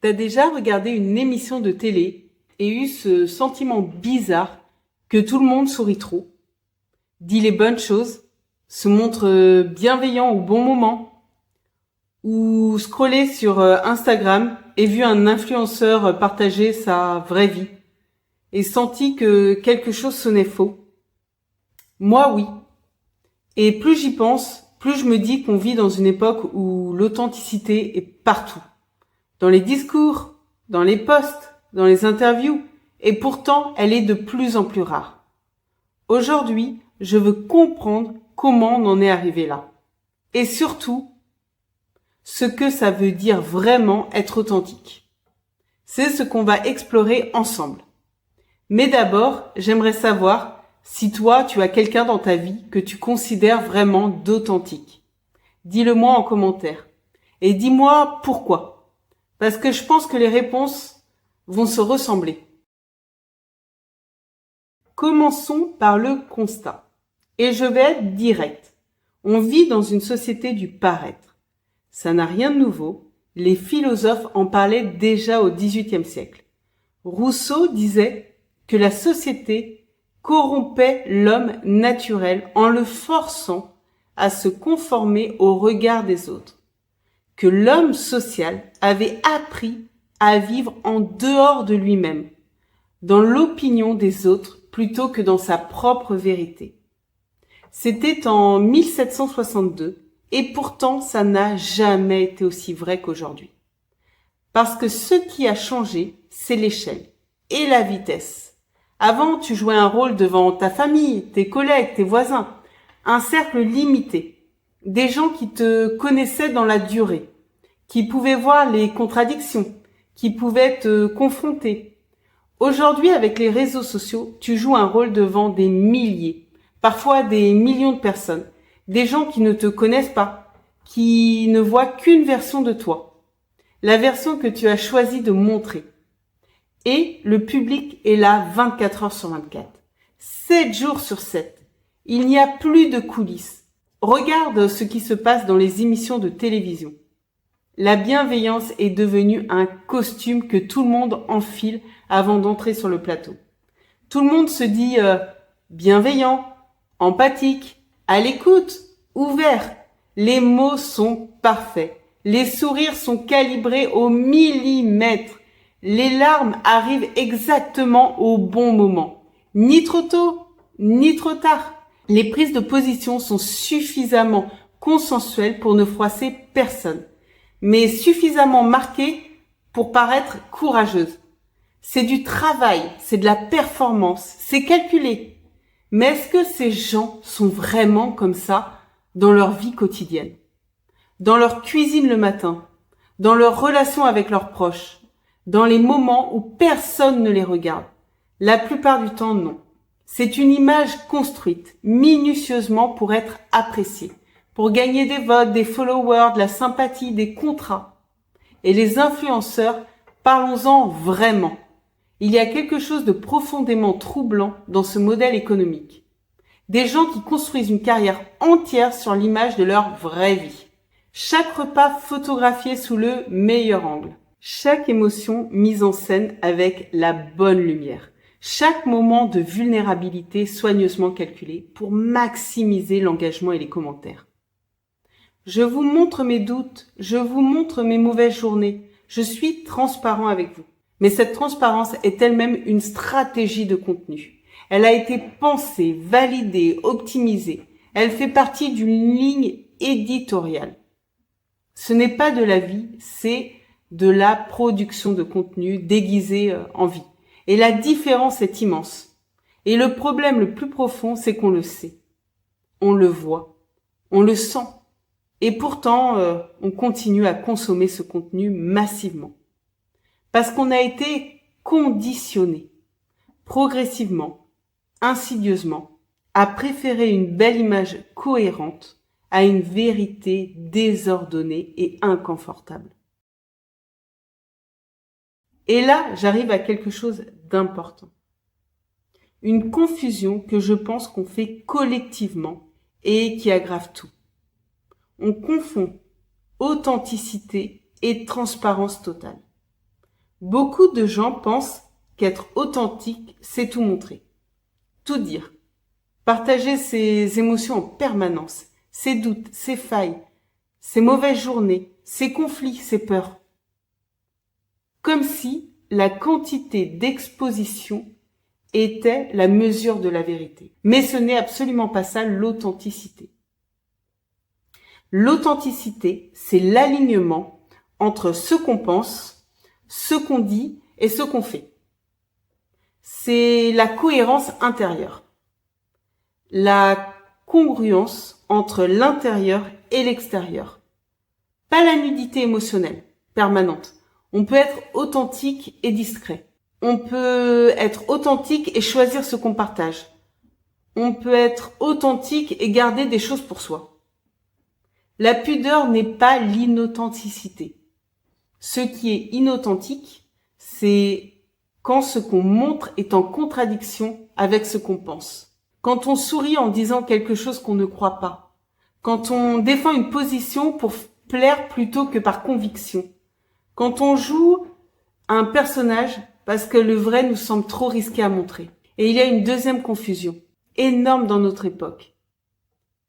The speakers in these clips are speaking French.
T'as déjà regardé une émission de télé et eu ce sentiment bizarre que tout le monde sourit trop, dit les bonnes choses, se montre bienveillant au bon moment, ou scroller sur Instagram et vu un influenceur partager sa vraie vie et senti que quelque chose sonnait faux? Moi, oui. Et plus j'y pense, plus je me dis qu'on vit dans une époque où l'authenticité est partout. Dans les discours, dans les posts, dans les interviews, et pourtant elle est de plus en plus rare. Aujourd'hui, je veux comprendre comment on en est arrivé là. Et surtout, ce que ça veut dire vraiment être authentique. C'est ce qu'on va explorer ensemble. Mais d'abord, j'aimerais savoir si toi, tu as quelqu'un dans ta vie que tu considères vraiment d'authentique. Dis-le-moi en commentaire. Et dis-moi pourquoi. Parce que je pense que les réponses vont se ressembler. Commençons par le constat. Et je vais être direct. On vit dans une société du paraître. Ça n'a rien de nouveau. Les philosophes en parlaient déjà au XVIIIe siècle. Rousseau disait que la société corrompait l'homme naturel en le forçant à se conformer au regard des autres. Que l'homme social avait appris à vivre en dehors de lui-même, dans l'opinion des autres plutôt que dans sa propre vérité. C'était en 1762 et pourtant ça n'a jamais été aussi vrai qu'aujourd'hui. Parce que ce qui a changé, c'est l'échelle et la vitesse. Avant, tu jouais un rôle devant ta famille, tes collègues, tes voisins, un cercle limité, des gens qui te connaissaient dans la durée, qui pouvaient voir les contradictions, qui pouvaient te confronter. Aujourd'hui, avec les réseaux sociaux, tu joues un rôle devant des milliers, parfois des millions de personnes, des gens qui ne te connaissent pas, qui ne voient qu'une version de toi, la version que tu as choisi de montrer. Et le public est là 24 heures sur 24, 7 jours sur 7. Il n'y a plus de coulisses. Regarde ce qui se passe dans les émissions de télévision. La bienveillance est devenue un costume que tout le monde enfile avant d'entrer sur le plateau. Tout le monde se dit bienveillant, empathique, à l'écoute, ouvert. Les mots sont parfaits. Les sourires sont calibrés au millimètre. Les larmes arrivent exactement au bon moment. Ni trop tôt, ni trop tard. Les prises de position sont suffisamment consensuelles pour ne froisser personne, mais suffisamment marquées pour paraître courageuses. C'est du travail, c'est de la performance, c'est calculé. Mais est-ce que ces gens sont vraiment comme ça dans leur vie quotidienne? Dans leur cuisine le matin, dans leurs relations avec leurs proches, dans les moments où personne ne les regarde? La plupart du temps, non. C'est une image construite minutieusement pour être appréciée, pour gagner des votes, des followers, de la sympathie, des contrats. Et les influenceurs, parlons-en vraiment. Il y a quelque chose de profondément troublant dans ce modèle économique. Des gens qui construisent une carrière entière sur l'image de leur vraie vie. Chaque repas photographié sous le meilleur angle. Chaque émotion mise en scène avec la bonne lumière. Chaque moment de vulnérabilité soigneusement calculé pour maximiser l'engagement et les commentaires. Je vous montre mes doutes, je vous montre mes mauvaises journées. Je suis transparent avec vous. Mais cette transparence est elle-même une stratégie de contenu. Elle a été pensée, validée, optimisée. Elle fait partie d'une ligne éditoriale. Ce n'est pas de la vie, c'est de la production de contenu déguisé en vie. Et la différence est immense. Et le problème le plus profond, c'est qu'on le sait. On le voit. On le sent. Et pourtant, on continue à consommer ce contenu massivement. Parce qu'on a été conditionné, progressivement, insidieusement, à préférer une belle image cohérente à une vérité désordonnée et inconfortable. Et là, j'arrive à quelque chose d'important. Une confusion que je pense qu'on fait collectivement et qui aggrave tout. On confond authenticité et transparence totale. Beaucoup de gens pensent qu'être authentique, c'est tout montrer, tout dire, partager ses émotions en permanence, ses doutes, ses failles, ses mauvaises journées, ses conflits, ses peurs. Comme si la quantité d'exposition était la mesure de la vérité. Mais ce n'est absolument pas ça l'authenticité. L'authenticité, c'est l'alignement entre ce qu'on pense, ce qu'on dit et ce qu'on fait. C'est la cohérence intérieure, la congruence entre l'intérieur et l'extérieur. Pas la nudité émotionnelle permanente. On peut être authentique et discret. On peut être authentique et choisir ce qu'on partage. On peut être authentique et garder des choses pour soi. La pudeur n'est pas l'inauthenticité. Ce qui est inauthentique, c'est quand ce qu'on montre est en contradiction avec ce qu'on pense. Quand on sourit en disant quelque chose qu'on ne croit pas. Quand on défend une position pour plaire plutôt que par conviction. Quand on joue un personnage parce que le vrai nous semble trop risqué à montrer. Et il y a une deuxième confusion, énorme dans notre époque.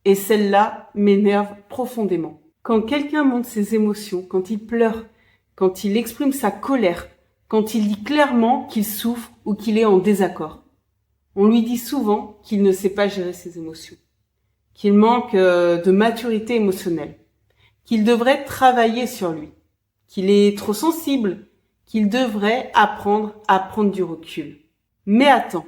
Et celle-là m'énerve profondément. Quand quelqu'un montre ses émotions, quand il pleure, quand il exprime sa colère, quand il dit clairement qu'il souffre ou qu'il est en désaccord, on lui dit souvent qu'il ne sait pas gérer ses émotions, qu'il manque de maturité émotionnelle, qu'il devrait travailler sur lui, qu'il est trop sensible, qu'il devrait apprendre à prendre du recul. Mais attends,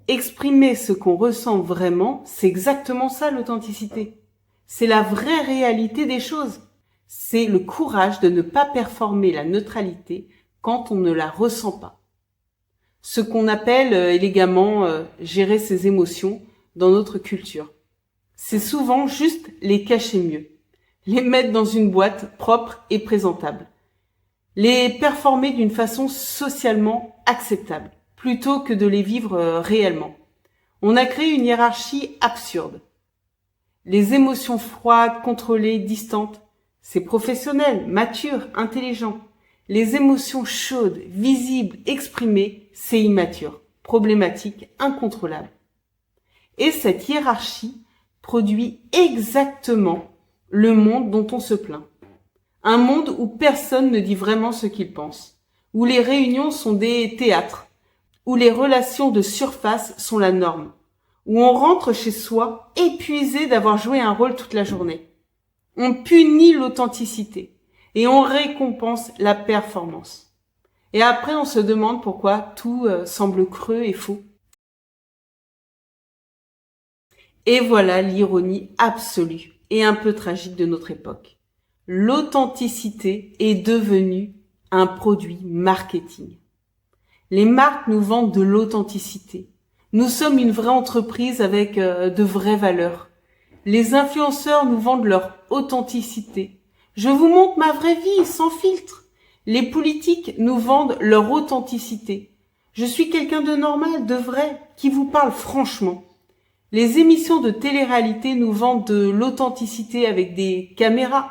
exprimer ce qu'on ressent vraiment, c'est exactement ça l'authenticité. C'est la vraie réalité des choses. C'est le courage de ne pas performer la neutralité quand on ne la ressent pas. Ce qu'on appelle élégamment gérer ses émotions dans notre culture. C'est souvent juste les cacher mieux, les mettre dans une boîte propre et présentable, les performer d'une façon socialement acceptable, plutôt que de les vivre réellement. On a créé une hiérarchie absurde. Les émotions froides, contrôlées, distantes, c'est professionnel, mature, intelligent. Les émotions chaudes, visibles, exprimées, c'est immature, problématique, incontrôlable. Et cette hiérarchie produit exactement le monde dont on se plaint. Un monde où personne ne dit vraiment ce qu'il pense, où les réunions sont des théâtres, où les relations de surface sont la norme, où on rentre chez soi épuisé d'avoir joué un rôle toute la journée. On punit l'authenticité et on récompense la performance. Et après, on se demande pourquoi tout semble creux et faux. Et voilà l'ironie absolue et un peu tragique de notre époque. L'authenticité est devenue un produit marketing. Les marques nous vendent de l'authenticité. Nous sommes une vraie entreprise avec de vraies valeurs. Les influenceurs nous vendent leur authenticité. Je vous montre ma vraie vie, sans filtre. Les politiques nous vendent leur authenticité. Je suis quelqu'un de normal, de vrai, qui vous parle franchement. Les émissions de télé-réalité nous vendent de l'authenticité avec des caméras,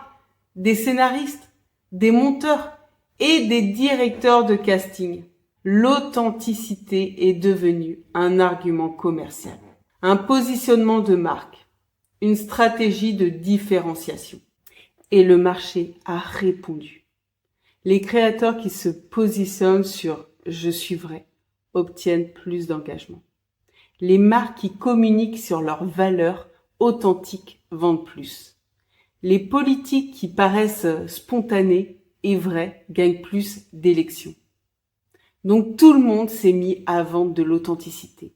des scénaristes, des monteurs et des directeurs de casting. L'authenticité est devenue un argument commercial, un positionnement de marque, une stratégie de différenciation. Et le marché a répondu. Les créateurs qui se positionnent sur « je suis vrai » obtiennent plus d'engagement. Les marques qui communiquent sur leurs valeurs authentiques vendent plus. Les politiques qui paraissent spontanées et vraies gagnent plus d'élections. Donc tout le monde s'est mis à vendre de l'authenticité,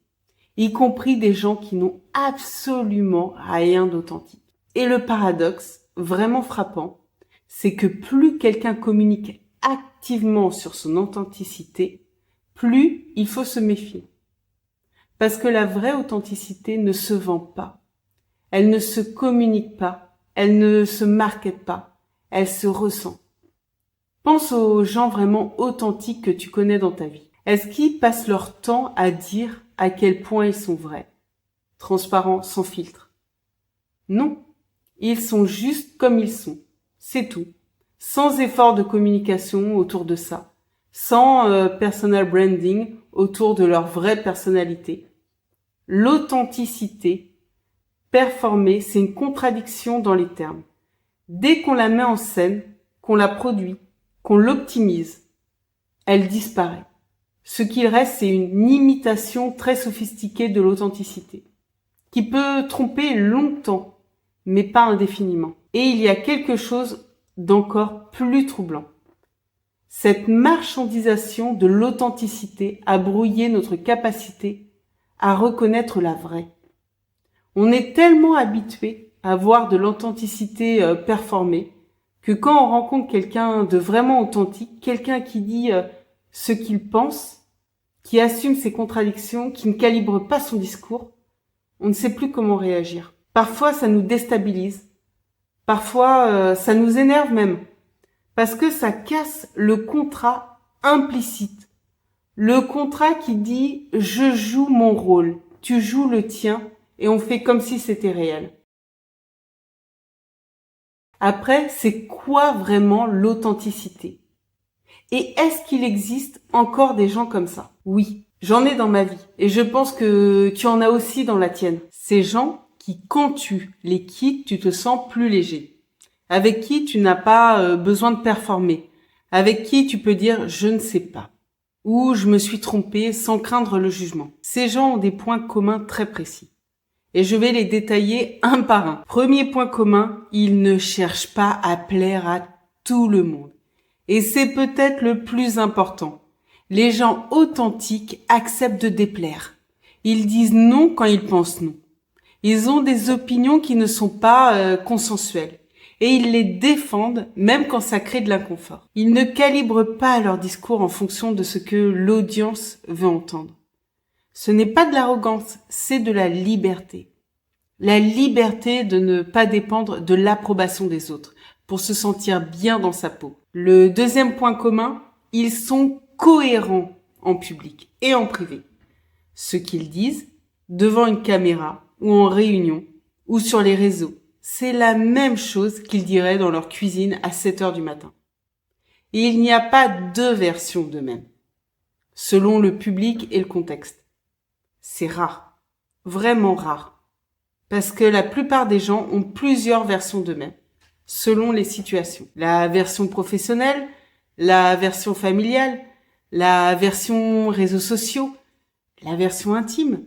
y compris des gens qui n'ont absolument rien d'authentique. Et le paradoxe, vraiment frappant, c'est que plus quelqu'un communique activement sur son authenticité, plus il faut se méfier. Parce que la vraie authenticité ne se vend pas, elle ne se communique pas, elle ne se markete pas, elle se ressent. Pense aux gens vraiment authentiques que tu connais dans ta vie. Est-ce qu'ils passent leur temps à dire à quel point ils sont vrais, transparents, sans filtre? Non, ils sont juste comme ils sont, c'est tout, sans effort de communication autour de ça, sans personal branding autour de leur vraie personnalité. L'authenticité, performer, c'est une contradiction dans les termes. Dès qu'on la met en scène, qu'on la produit, qu'on l'optimise, elle disparaît. Ce qu'il reste, c'est une imitation très sophistiquée de l'authenticité, qui peut tromper longtemps, mais pas indéfiniment. Et il y a quelque chose d'encore plus troublant. Cette marchandisation de l'authenticité a brouillé notre capacité à reconnaître la vraie. On est tellement habitué à voir de l'authenticité performer que quand on rencontre quelqu'un de vraiment authentique, quelqu'un qui dit ce qu'il pense, qui assume ses contradictions, qui ne calibre pas son discours, on ne sait plus comment réagir. Parfois, ça nous déstabilise. Parfois, ça nous énerve même. Parce que ça casse le contrat implicite. Le contrat qui dit « je joue mon rôle, tu joues le tien » et on fait comme si c'était réel. Après, c'est quoi vraiment l'authenticité? Et est-ce qu'il existe encore des gens comme ça? Oui, j'en ai dans ma vie. Et je pense que tu en as aussi dans la tienne. Ces gens qui, quand tu les quittes, tu te sens plus léger. Avec qui tu n'as pas besoin de performer. Avec qui tu peux dire « je ne sais pas » ou « je me suis trompé » sans craindre le jugement. Ces gens ont des points communs très précis. Et je vais les détailler un par un. Premier point commun, ils ne cherchent pas à plaire à tout le monde. Et c'est peut-être le plus important. Les gens authentiques acceptent de déplaire. Ils disent non quand ils pensent non. Ils ont des opinions qui ne sont pas consensuelles. Et ils les défendent même quand ça crée de l'inconfort. Ils ne calibrent pas leur discours en fonction de ce que l'audience veut entendre. Ce n'est pas de l'arrogance, c'est de la liberté. La liberté de ne pas dépendre de l'approbation des autres pour se sentir bien dans sa peau. Le deuxième point commun, ils sont cohérents en public et en privé. Ce qu'ils disent devant une caméra ou en réunion ou sur les réseaux, c'est la même chose qu'ils diraient dans leur cuisine à 7 heures du matin. Et il n'y a pas deux versions d'eux-mêmes, selon le public et le contexte. C'est rare, vraiment rare, parce que la plupart des gens ont plusieurs versions d'eux-mêmes, selon les situations. La version professionnelle, la version familiale, la version réseaux sociaux, la version intime.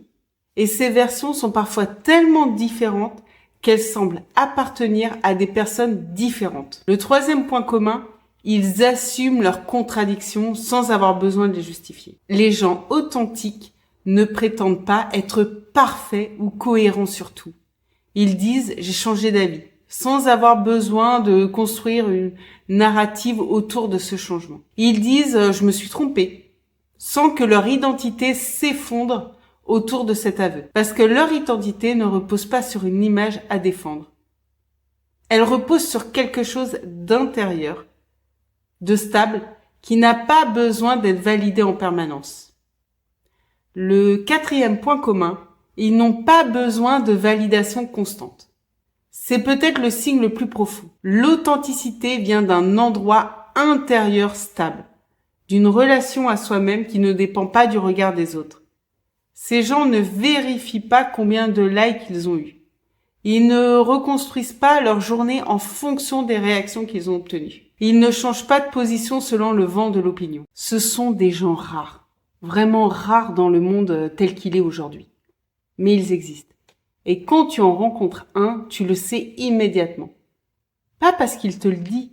Et ces versions sont parfois tellement différentes qu'elles semblent appartenir à des personnes différentes. Le troisième point commun, ils assument leurs contradictions sans avoir besoin de les justifier. Les gens authentiques ne prétendent pas être parfaits ou cohérents sur tout. Ils disent « j'ai changé d'avis » sans avoir besoin de construire une narrative autour de ce changement. Ils disent « je me suis trompé » sans que leur identité s'effondre autour de cet aveu. Parce que leur identité ne repose pas sur une image à défendre. Elle repose sur quelque chose d'intérieur, de stable, qui n'a pas besoin d'être validé en permanence. Le quatrième point commun, ils n'ont pas besoin de validation constante. C'est peut-être le signe le plus profond. L'authenticité vient d'un endroit intérieur stable, d'une relation à soi-même qui ne dépend pas du regard des autres. Ces gens ne vérifient pas combien de likes ils ont eu. Ils ne reconstruisent pas leur journée en fonction des réactions qu'ils ont obtenues. Ils ne changent pas de position selon le vent de l'opinion. Ce sont des gens rares, vraiment rares dans le monde tel qu'il est aujourd'hui. Mais ils existent. Et quand tu en rencontres un, tu le sais immédiatement. Pas parce qu'il te le dit,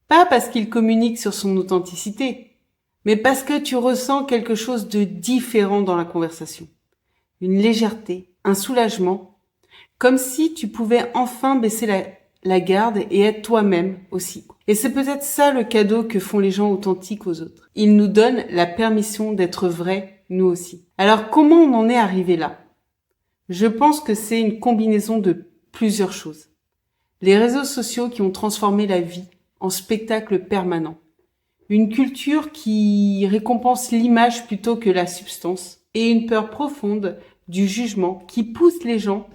pas parce qu'il communique sur son authenticité, mais parce que tu ressens quelque chose de différent dans la conversation. Une légèreté, un soulagement, comme si tu pouvais enfin baisser la garde et être toi-même aussi. Et c'est peut-être ça le cadeau que font les gens authentiques aux autres. Ils nous donnent la permission d'être vrais, nous aussi. Alors comment on en est arrivé là? Je pense que c'est une combinaison de plusieurs choses. Les réseaux sociaux qui ont transformé la vie en spectacle permanent. Une culture qui récompense l'image plutôt que la substance et une peur profonde du jugement qui pousse les gens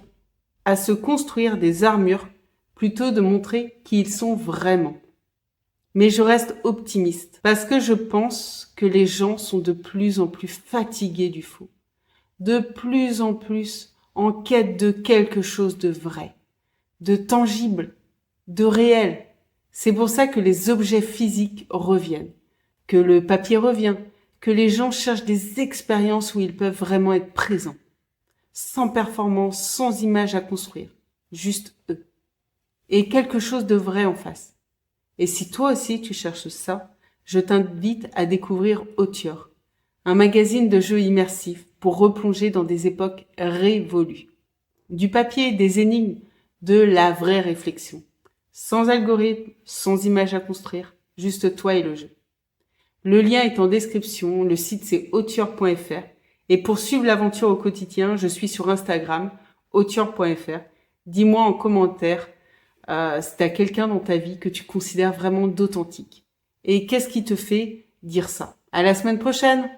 à se construire des armures plutôt de montrer qui ils sont vraiment. Mais je reste optimiste parce que je pense que les gens sont de plus en plus fatigués du faux, de plus en plus en quête de quelque chose de vrai, de tangible, de réel. C'est pour ça que les objets physiques reviennent, que le papier revient, que les gens cherchent des expériences où ils peuvent vraiment être présents, sans performance, sans image à construire, juste eux, et quelque chose de vrai en face. Et si toi aussi tu cherches ça, je t'invite à découvrir Autior, un magazine de jeux immersifs pour replonger dans des époques révolues. Du papier, des énigmes, de la vraie réflexion. Sans algorithme, sans image à construire, juste toi et le jeu. Le lien est en description, le site c'est autior.fr et pour suivre l'aventure au quotidien, je suis sur Instagram, autior.fr. Dis-moi en commentaire si t'as quelqu'un dans ta vie que tu considères vraiment d'authentique. Et qu'est-ce qui te fait dire ça? À la semaine prochaine!